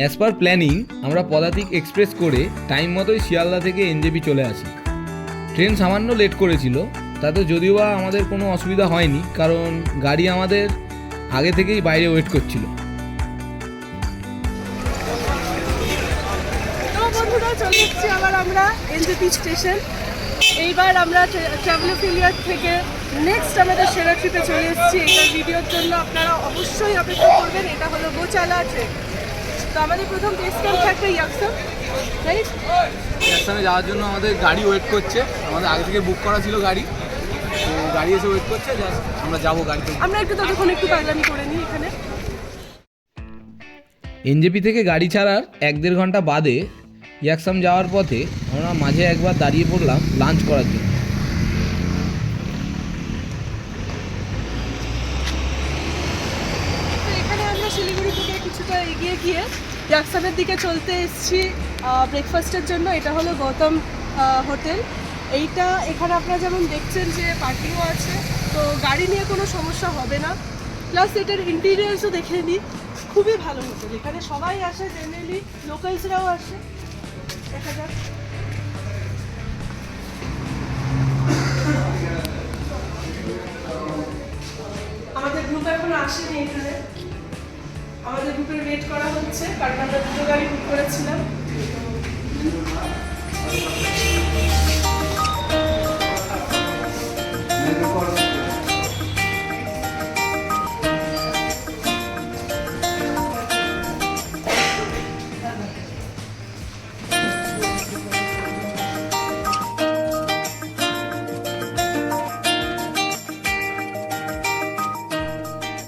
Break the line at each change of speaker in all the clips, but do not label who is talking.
As per planning আমরা পদাতিক express করে টাইম মতোই শিয়ালদা থেকে এনজেপি চলে আসি। ট্রেন সামান্য লেট করেছিল, তাতে যদিও বা আমাদের কোনো অসুবিধা হয়নি, কারণ গাড়ি আমাদের আগে থেকেই বাইরে ওয়েট করছিল।
তো বন্ধুরা, চলে এসেছি আবার আমরা এনজেপি স্টেশন। এইবার আমরা ট্রাভেলোফিলিয়া থেকে নেক্সট আমাদের সেরা ট্রিপে চলে এসেছি। এটার ভিডিওর জন্য আপনারা অবশ্যই অপেক্ষা করবেন। এটা হলো গোচালা ট্রেন। তো আমাদের প্রথম বেস ক্যাম্প থাকবে ইয়াকসাম, রাইট?
ইয়াকসামে যাওয়ার জন্য আমাদের গাড়ি ওয়েট করছে, আমাদের আগে থেকে বুক করা ছিল গাড়ি, তো গাড়ি এসে ওয়েট করছে, জাস্ট আমরা যাবো গাড়িতে।
আমরা ততক্ষণ একটু পাগলামি করে নিই এখানে।
এনজেপি থেকে গাড়ি ছাড়ার 1-1.5 ঘন্টা বাদে ইয়াকসাম যাওয়ার পথে আমরা মাঝে একবার দাঁড়িয়ে পড়লাম লাঞ্চ করার জন্য।
তো এখানে আমরা শিলিগুড়ি থেকে কিছুটা এগিয়ে গিয়ে ইয়াকসামের দিকে চলতে এসেছি ব্রেকফাস্টের জন্য। এটা হলো গৌতম হোটেল। এখানে আপনারা যেমন দেখছেন যে পার্কিংও আছে, তো গাড়ি নিয়ে কোনো সমস্যা হবে না। প্লাস এটার ইন্টেরিয়ার্সও দেখে নিই, খুবই ভালো হোটেল। এখানে সবাই আসে, জেনারেলি লোকালসরাও আসে। দেখা যাক। আমাদের গ্রুপ এখনো আসেনি এখানে, আমাদের গ্রুপের ওয়েট করা হচ্ছে, কারণ আমরা দুটো গাড়ি বুক করেছিলাম।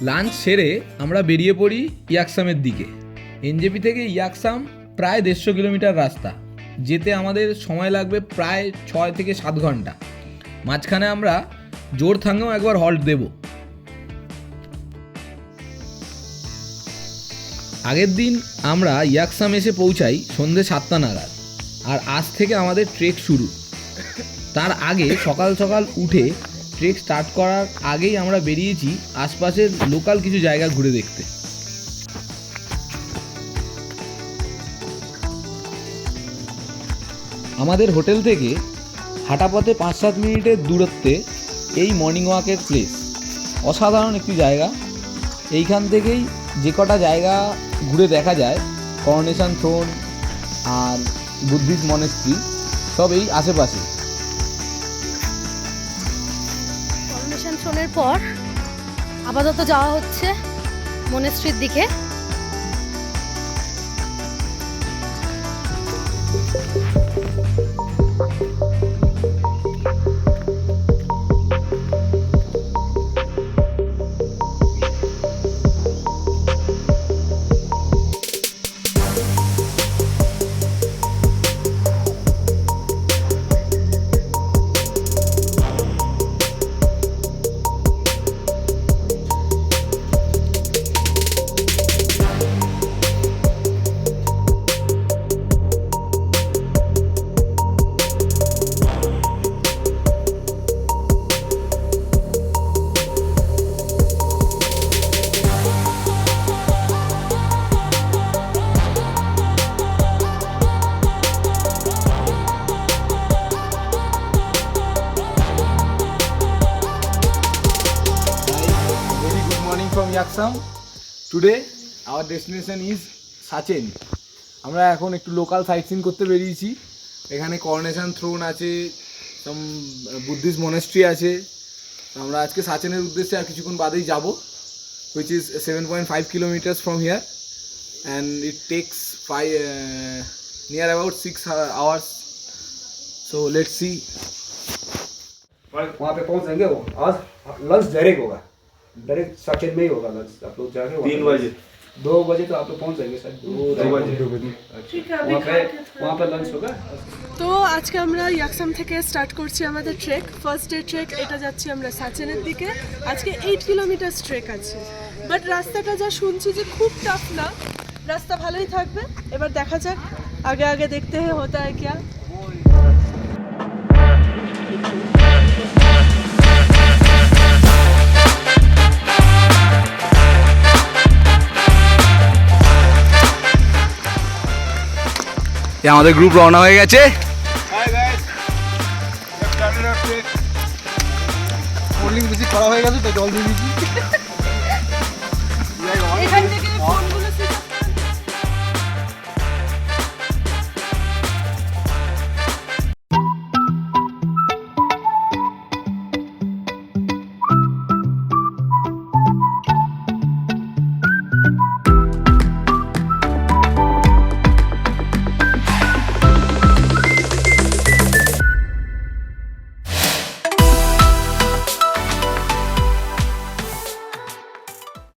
লাঞ্চ সেরে আমরা বেরিয়ে পড়ি ইয়াকসামের দিকে। এনজেপি থেকে ইয়াকসাম প্রায় 150 কিলোমিটার রাস্তা, যেতে আমাদের সময় লাগবে প্রায় 6 থেকে 7 ঘন্টা। মাঝখানে আমরা জোরথাঙ্গেও একবার হল্ট দেব। আগের দিন আমরা ইয়াকসাম এসে পৌঁছাই সন্ধ্যে 7টা নাগাদ, আর আজ থেকে আমাদের ট্রেক শুরু। তার আগে সকাল সকাল উঠে ট্রেক স্টার্ট করার আগেই আমরা বেরিয়েছি আশপাশের লোকাল কিছু জায়গা ঘুরে দেখতে। আমাদের হোটেল থেকে হাঁটা পথে 5-7 মিনিটের দূরত্বে এই মর্নিং ওয়াকের প্লেস। অসাধারণ একটি জায়গা। এইখান থেকেই যে কটা জায়গা ঘুরে দেখা যায়, করোনেশন থ্রোন আর বুদ্ধিস্ট মনেস্ট্রি, সব এই আশেপাশে।
করোনেশন থ্রোনের পর আপাতত যাওয়া হচ্ছে মনেস্ট্রির দিকে।
From Yaksam. Today our destination is সাচেন। আমরা এখন একটু লোকাল সাইট সিন করতে বেরিয়েছি। এখানে করোনেশন থ্রোন আছে, সাম বুদ্ধিস্ট মনেস্ট্রি আছে। আমরা আজকে সাচেনের উদ্দেশ্যে আর কিছুক্ষণ বাদেই যাব, which is 7.5 kilometers from here and it takes near about 6 hours. So let's see.
वहाँ पे पहुँच जाएंगे। वो आज लंच डायरेक्ट होगा, डायरेक्ट साकेत में ही होगा लंच। आप लोग जाके
3 बजे
2 बजे तो आप लोग पहुँच जाएंगे शायद। 2 बजे वहाँ पे लंच होगा।
তো আজকে আমরা ইয়াকসাম থেকে স্টার্ট করছি আমাদের ট্রেক। First day trek. এটা যাচ্ছি আমরা সাচেনের দিকে। আজকে 8 কিলোমিটার ট্রেক আছে, বাট রাস্তাটা যা শুনছি যে খুব টাফ না, রাস্তা ভালোই থাকবে। এবার দেখা যাক, আগে আগে দেখতে হ্যাঁ হোতা হ্যায় ক্যা।
আমাদের গ্রুপ রওনা হয়ে গেছে।
এখান থেকে ফোনগুলো